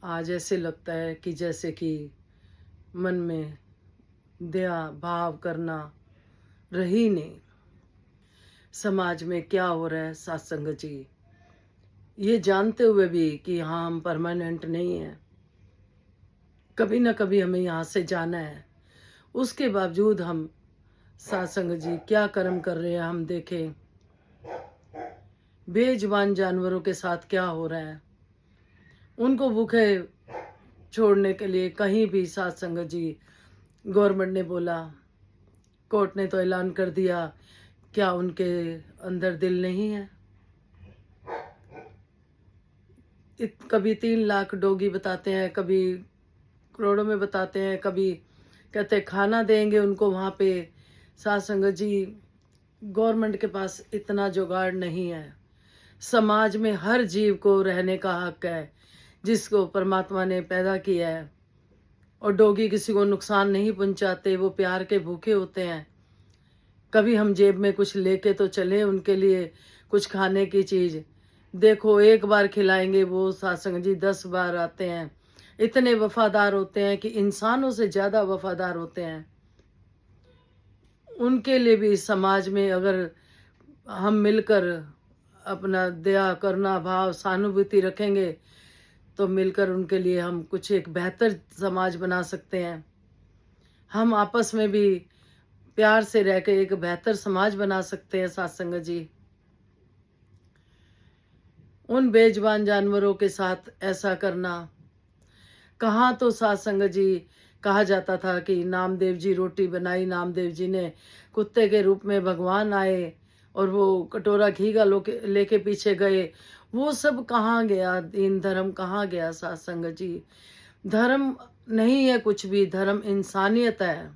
आज ऐसे लगता है कि जैसे कि मन में दया भाव करना रही नहीं। समाज में क्या हो रहा है सत्संग जी, ये जानते हुए भी कि हाँ हम परमानेंट नहीं है, कभी ना कभी हमें यहाँ से जाना है। उसके बावजूद हम सत्संग जी क्या कर्म कर रहे हैं हम देखें। बेजुबान जानवरों के साथ क्या हो रहा है, उनको भूखे छोड़ने के लिए कहीं भी सत्संग जी गवर्नमेंट ने बोला, कोर्ट ने तो ऐलान कर दिया, क्या उनके अंदर दिल नहीं है? कभी 3 लाख डोगी बताते हैं, कभी करोड़ों में बताते हैं, कभी कहते हैं खाना देंगे उनको वहाँ पे। साध संगत जी, गवर्नमेंट के पास इतना जुगाड़ नहीं है। समाज में हर जीव को रहने का हक है जिसको परमात्मा ने पैदा किया है। और डोगी किसी को नुकसान नहीं पहुंचाते, वो प्यार के भूखे होते हैं। कभी हम जेब में कुछ लेके तो चले उनके लिए कुछ खाने की चीज। देखो एक बार खिलाएंगे वो सत्संग जी 10 बार आते हैं। इतने वफादार होते हैं कि इंसानों से ज्यादा वफादार होते हैं। उनके लिए भी समाज में अगर हम मिलकर अपना दया करुणा भाव सहानुभूति रखेंगे तो मिलकर उनके लिए हम कुछ एक बेहतर समाज बना सकते हैं। हम आपस में भी प्यार से रह के एक बेहतर समाज बना सकते हैं सत्संग जी। उन बेजुबान जानवरों के साथ ऐसा करना, कहाँ तो सत्संग जी कहा जाता था कि नामदेव जी रोटी बनाई, नामदेव जी ने कुत्ते के रूप में भगवान आए और वो कटोरा घी का लेके पीछे गए। वो सब कहाँ गया? दीन धर्म कहाँ गया सत्संग जी? धर्म नहीं है कुछ भी, धर्म इंसानियत है।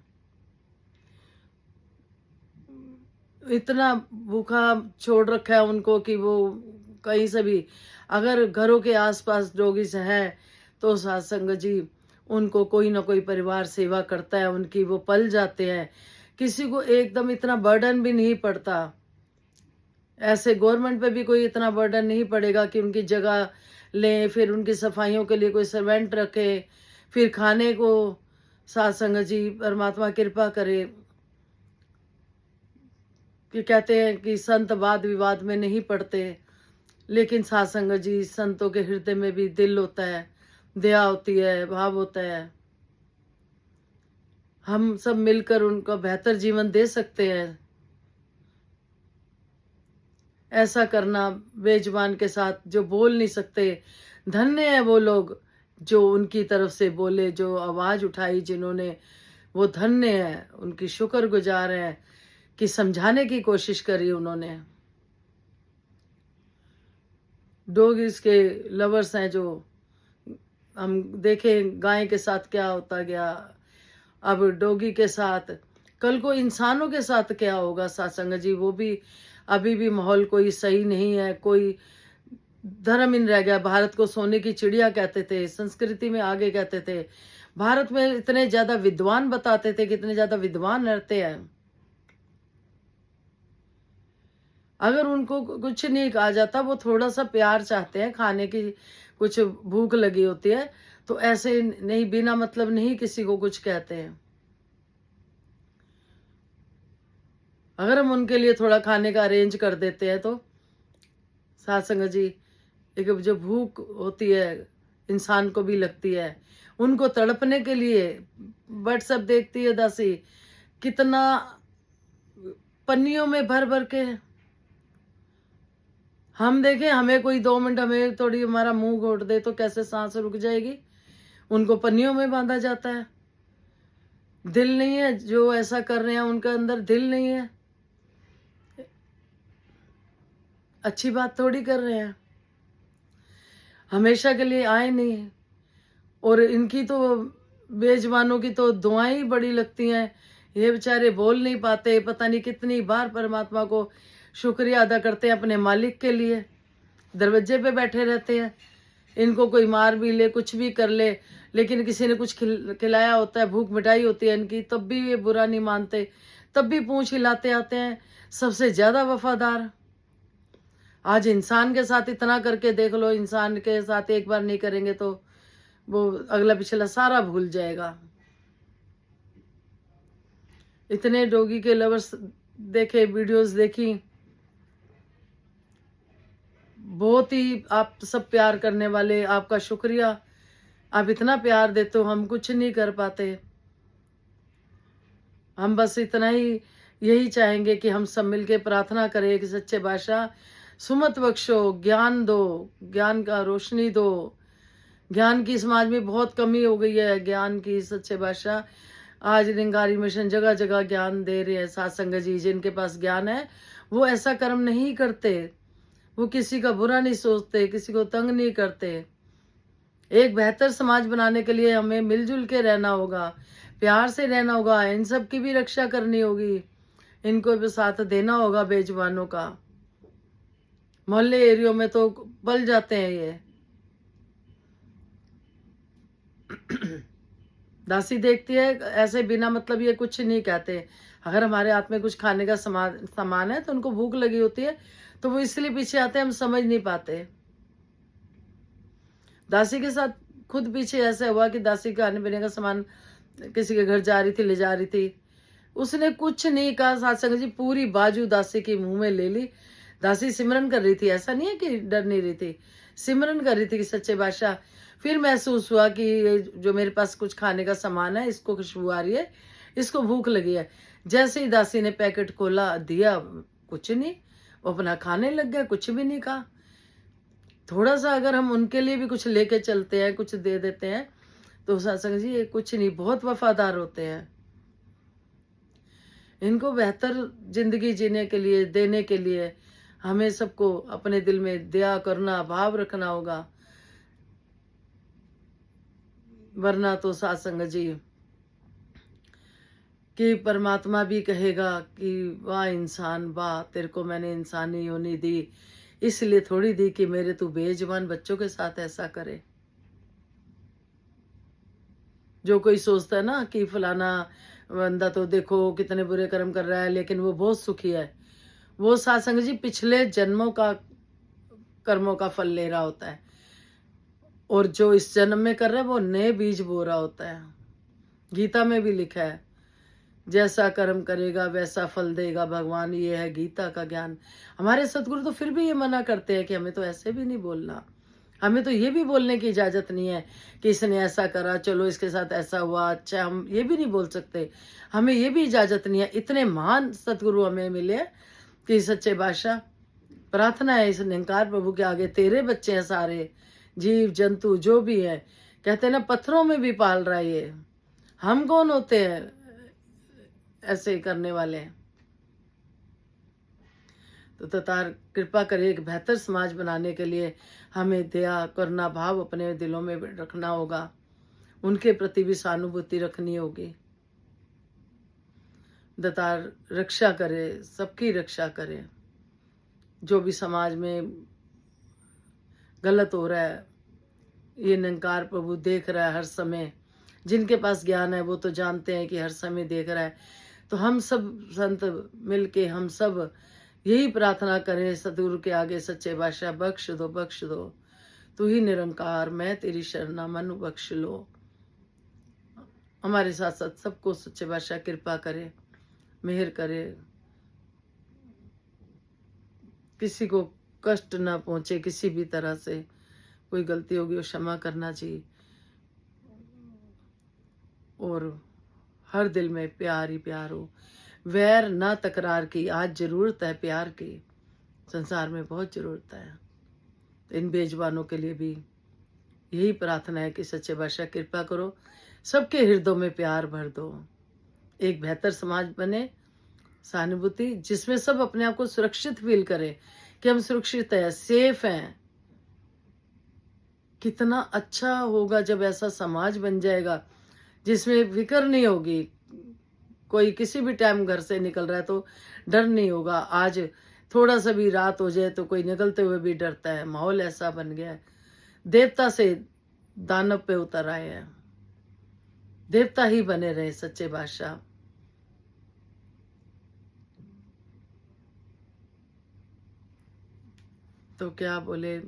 इतना भूखा छोड़ रखा है उनको कि वो कहीं से भी, अगर घरों के आसपास डॉगीज है तो सत्संग जी उनको कोई ना कोई परिवार सेवा करता है उनकी, वो पल जाते हैं। किसी को एकदम इतना बर्डन भी नहीं पड़ता। ऐसे गवर्नमेंट पे भी कोई इतना बर्डन नहीं पड़ेगा कि उनकी जगह लें, फिर उनकी सफाइयों के लिए कोई सर्वेंट रखे, फिर खाने को। सत्संग जी परमात्मा कृपा करे कि कहते हैं कि संत वाद विवाद में नहीं पड़ते, लेकिन सत्संग जी संतों के हृदय में भी दिल होता है, दया होती है, भाव होता है। हम सब मिलकर उनको बेहतर जीवन दे सकते हैं। ऐसा करना बेजुबान के साथ जो बोल नहीं सकते, धन्य है वो लोग जो उनकी तरफ से बोले, जो आवाज उठाई जिन्होंने, वो धन्य है, उनकी शुक्रगुजार है कि समझाने की कोशिश करी उन्होंने। डॉग्स के लवर्स हैं जो हम देखें, गाय के साथ क्या होता गया, अब डॉगी के साथ, कल को इंसानों के साथ क्या होगा सत्संग जी? वो भी अभी भी माहौल कोई सही नहीं है, कोई धर्महीन रह गया। भारत को सोने की चिड़िया कहते थे, संस्कृति में आगे कहते थे। भारत में इतने ज्यादा विद्वान बताते थे, कितने ज्यादा विद्वान रहते हैं। अगर उनको कुछ नहीं कहा जाता, वो थोड़ा सा प्यार चाहते हैं, खाने की कुछ भूख लगी होती है तो ऐसे नहीं, बिना मतलब नहीं किसी को कुछ कहते हैं। अगर हम उनके लिए थोड़ा खाने का अरेंज कर देते हैं तो सत्संग जी, एक जो भूख होती है इंसान को भी लगती है, उनको तड़पने के लिए व्हाट्सएप देखती है दासी, कितना पन्नियों में भर भर के। हम देखें, हमें कोई 2 मिनट हमें थोड़ी हमारा मुंह घोट दे तो कैसे सांस रुक जाएगी। उनको पन्नियों में बांधा जाता है। दिल नहीं है, जो ऐसा कर रहे हैं उनके अंदर दिल नहीं है। अच्छी बात थोड़ी कर रहे हैं, हमेशा के लिए आए नहीं है। और इनकी तो बेजुबानों की तो दुआएं ही बड़ी लगती हैं। ये बेचारे बोल नहीं पाते, पता नहीं कितनी बार परमात्मा को शुक्रिया अदा करते हैं अपने मालिक के लिए। दरवाजे पे बैठे रहते हैं, इनको कोई मार भी ले, कुछ भी कर ले, लेकिन किसी ने कुछ खिलाया होता है, भूख मिटाई होती है इनकी, तब भी ये बुरा नहीं मानते, तब भी पूंछ हिलाते आते हैं। सबसे ज्यादा वफादार। आज इंसान के साथ इतना करके देख लो, इंसान के साथ एक बार नहीं करेंगे तो वो अगला पिछला सारा भूल जाएगा। इतने डॉगी के लवर्स देखे, वीडियोस देखी, बहुत ही आप सब प्यार करने वाले, आपका शुक्रिया। आप इतना प्यार देते हो, हम कुछ नहीं कर पाते। हम बस इतना ही यही चाहेंगे कि हम सब मिलके प्रार्थना करें कि सच्चे बादशाह सुमत बख्शो, ज्ञान दो, ज्ञान का रोशनी दो। ज्ञान की समाज में बहुत कमी हो गई है, ज्ञान की। सच्चे बादशाह आज निरंकारी मिशन जगह जगह ज्ञान दे रहे हैं। सत्संग जी, जिनके पास ज्ञान है वो ऐसा कर्म नहीं करते, वो किसी का बुरा नहीं सोचते, किसी को तंग नहीं करते। एक बेहतर समाज बनाने के लिए हमें मिलजुल के रहना होगा, प्यार से रहना होगा, इन सब की भी रक्षा करनी होगी, इनको भी साथ देना होगा। बेजुबानों का मोहल्ले एरियो में तो पल जाते हैं ये। दासी देखती है ऐसे बिना मतलब ये कुछ नहीं कहते। अगर हमारे हाथ में कुछ खाने का सामान है तो उनको भूख लगी होती है, तो वो इसलिए पीछे आते हैं, हम समझ नहीं पाते। दासी के साथ खुद पीछे ऐसा हुआ कि दासी खाने पीने का सामान किसी के घर जा रही थी, ले जा रही थी, उसने कुछ नहीं कहा। सत्संग जी पूरी बाजू दासी के मुंह में ले ली। दासी सिमरन कर रही थी, ऐसा नहीं है कि डर नहीं रही थी, सिमरन कर रही थी कि सच्चे बादशाह। फिर महसूस हुआ कि ये जो मेरे पास कुछ खाने का सामान है, इसको खुशबू आ रही है, इसको भूख लगी है। जैसे ही दासी ने पैकेट खोला, दिया, कुछ नहीं, वो अपना खाने लग गया, कुछ भी नहीं कहा। थोड़ा सा अगर हम उनके लिए भी कुछ लेके चलते हैं, कुछ दे देते हैं, तो सत्संग जी ये कुछ नहीं, बहुत वफादार होते हैं। इनको बेहतर जिंदगी जीने के लिए, देने के लिए हमें सबको अपने दिल में दया करना, भाव रखना होगा। वरना तो सत्संग जी कि परमात्मा भी कहेगा कि वाह इंसान, वाह तेरे को मैंने इंसानी योनि दी, इसलिए थोड़ी दी कि मेरे तू बेजुबान बच्चों के साथ ऐसा करे। जो कोई सोचता है ना कि फलाना बंदा तो देखो कितने बुरे कर्म कर रहा है लेकिन वो बहुत सुखी है, वो सत्संग जी पिछले जन्मों का कर्मों का फल ले रहा होता है, और जो इस जन्म में कर रहा है वो नए बीज बो रहा होता है। गीता में भी लिखा है, जैसा कर्म करेगा वैसा फल देगा भगवान, ये है गीता का ज्ञान। हमारे सतगुरु तो फिर भी ये मना करते हैं कि हमें तो ऐसे भी नहीं बोलना, हमें तो ये भी बोलने की इजाजत नहीं है कि इसने ऐसा करा, चलो इसके साथ ऐसा हुआ, अच्छा, हम ये भी नहीं बोल सकते। हमें ये भी इजाजत नहीं है। इतने महान सतगुरु हमें मिले कि सच्चे बादशाह, प्रार्थना है इस निरंकार प्रभु के आगे, तेरे बच्चे हैं सारे, जीव जंतु जो भी है, कहते हैं ना पत्थरों में भी पाल रहा है ये। हम कौन होते हैं ऐसे करने वाले? तो ततार कृपा करे, एक बेहतर समाज बनाने के लिए हमें दया करुणा भाव अपने दिलों में रखना होगा, उनके प्रति भी सहानुभूति रखनी होगी। दतार रक्षा करे, सबकी रक्षा करे। जो भी समाज में गलत हो रहा है, ये निरंकार प्रभु देख रहा है हर समय। जिनके पास ज्ञान है वो तो जानते हैं कि हर समय देख रहा है। तो हम सब संत मिलके हम सब यही प्रार्थना करें सतगुरु के आगे, सच्चे बादशाह बख्श दो, बख्श दो, तू ही निरंकार, मैं तेरी शरणा, मन बख्श लो। हमारे साथ साथ सबको सच्चे बादशाह कृपा करे, मेहर करे, किसी को कष्ट ना पहुंचे किसी भी तरह से। कोई गलती होगी वो क्षमा करना चाहिए, और हर दिल में प्यार ही प्यार हो, वैर ना तकरार की। आज जरूरत है प्यार की, संसार में बहुत जरूरत है। तो इन बेजुबानों के लिए भी यही प्रार्थना है कि सच्चे बादशाह कृपा करो, सबके हृदयों में प्यार भर दो, एक बेहतर समाज बने, सहानुभूति, जिसमें सब अपने आप को सुरक्षित फील करें कि हम सुरक्षित हैं, सेफ हैं। कितना अच्छा होगा जब ऐसा समाज बन जाएगा जिसमें फिक्र नहीं होगी, कोई किसी भी टाइम घर से निकल रहा है तो डर नहीं होगा। आज थोड़ा सा भी रात हो जाए तो कोई निकलते हुए भी डरता है, माहौल ऐसा बन गया है। देवता से दानव पे उतर आए हैं, देवता ही बने रहे सच्चे बादशाह। तो क्या बोले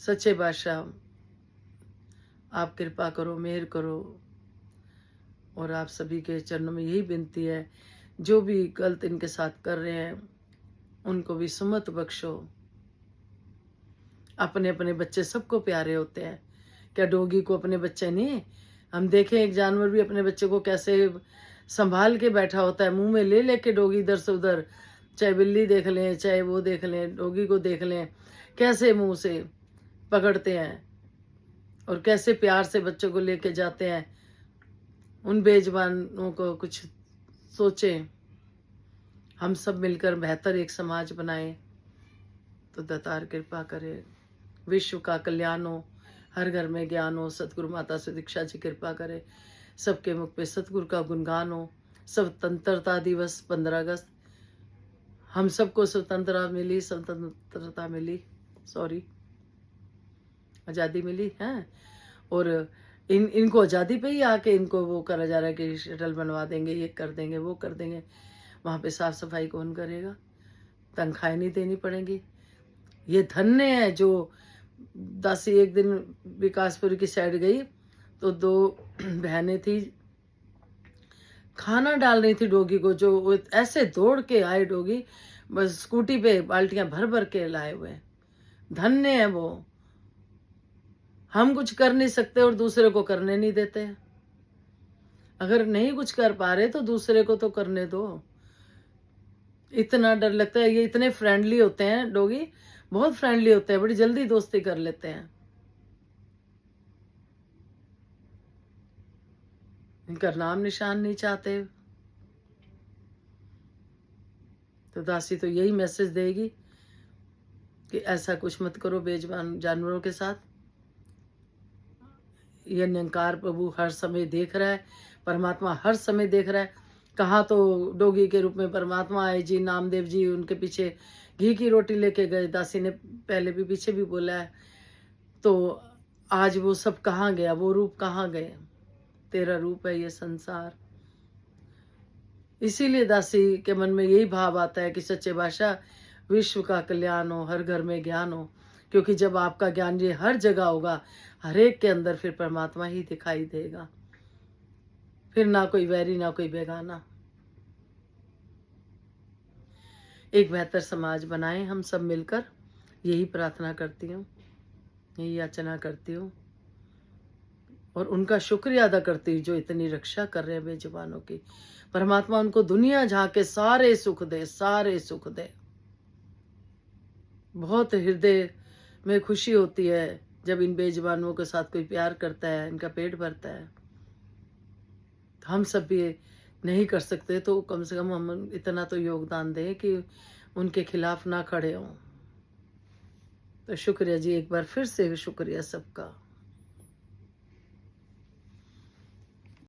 सच्चे बादशाह, आप कृपा करो, मेहर करो। और आप सभी के चरणों में यही विनती है, जो भी गलत इनके साथ कर रहे हैं उनको भी सुमत बख्शो। अपने अपने बच्चे सबको प्यारे होते हैं, क्या डॉगी को अपने बच्चे नहीं? हम देखें एक जानवर भी अपने बच्चे को कैसे संभाल के बैठा होता है, मुंह में ले लेके डॉगी इधर से उधर, चाहे बिल्ली देख लें, चाहे वो देख लें, डॉगी को देख लें, कैसे मुंह से पकड़ते हैं और कैसे प्यार से बच्चों को लेके जाते हैं। उन बेजुबानों को कुछ सोचें, हम सब मिलकर बेहतर एक समाज बनाएं तो दातार कृपा करे। विश्व का कल्याण हो, हर घर में ज्ञान हो, सतगुरु माता सुदीक्षा जी कृपा करे, सबके मुख पे सतगुरु का गुणगान हो। स्वतंत्रता दिवस 15 अगस्त, हम सबको स्वतंत्रता मिली, सॉरी, आज़ादी मिली है। और इनको आज़ादी पे ही आके इनको वो करा जा रहा है कि शटल बनवा देंगे, ये कर देंगे, वो कर देंगे। वहाँ पे साफ सफाई कौन करेगा? तनख्वाहें नहीं देनी पड़ेंगी। ये धन्य है जो दासी एक दिन विकासपुर की साइड गई तो 2 बहनें थी, खाना डाल रही थी डॉगी को, जो वो ऐसे दौड़ के आए डॉगी, बस स्कूटी पे बाल्टियां भर भर के लाए हुए। धन्य है वो। हम कुछ कर नहीं सकते और दूसरे को करने नहीं देते। अगर नहीं कुछ कर पा रहे तो दूसरे को तो करने दो। इतना डर लगता है, ये इतने फ्रेंडली होते हैं डॉगी, बहुत फ्रेंडली होते हैं, बड़ी जल्दी दोस्ती कर लेते हैं। इनका नाम निशान नहीं चाहते। तो दासी तो यही मैसेज देगी कि ऐसा कुछ मत करो बेजुबान जानवरों के साथ। यह निरंकार प्रभु हर समय देख रहा है, परमात्मा हर समय देख रहा है। कहाँ तो डोगी के रूप में परमात्मा आए जी, नामदेव जी उनके पीछे घी की रोटी लेके गए, दासी ने पहले भी पीछे भी बोला है। तो आज वो सब कहाँ गया, वो रूप कहाँ गए? तेरा रूप है ये संसार। इसीलिए दासी के मन में यही भाव आता है कि सच्चे बादशाह विश्व का कल्याण हो, हर घर में ज्ञान हो, क्योंकि जब आपका ज्ञान ये हर जगह होगा, हर एक के अंदर फिर परमात्मा ही दिखाई देगा, फिर ना कोई वैरी ना कोई बेगाना। एक बेहतर समाज बनाएं हम सब मिलकर, यही प्रार्थना करती हूँ, यही याचना करती हूँ और उनका शुक्रिया अदा करती हूँ जो इतनी रक्षा कर रहे हैं बेजुबानों की। परमात्मा उनको दुनिया झांके सारे सुख दे, सारे सुख दे। बहुत हृदय में खुशी होती है जब इन बेजुबानों के साथ कोई प्यार करता है, इनका पेट भरता है। हम सब भी नहीं कर सकते तो कम से कम हम इतना तो योगदान दें कि उनके खिलाफ ना खड़े हों। तो शुक्रिया जी, एक बार फिर से शुक्रिया सबका।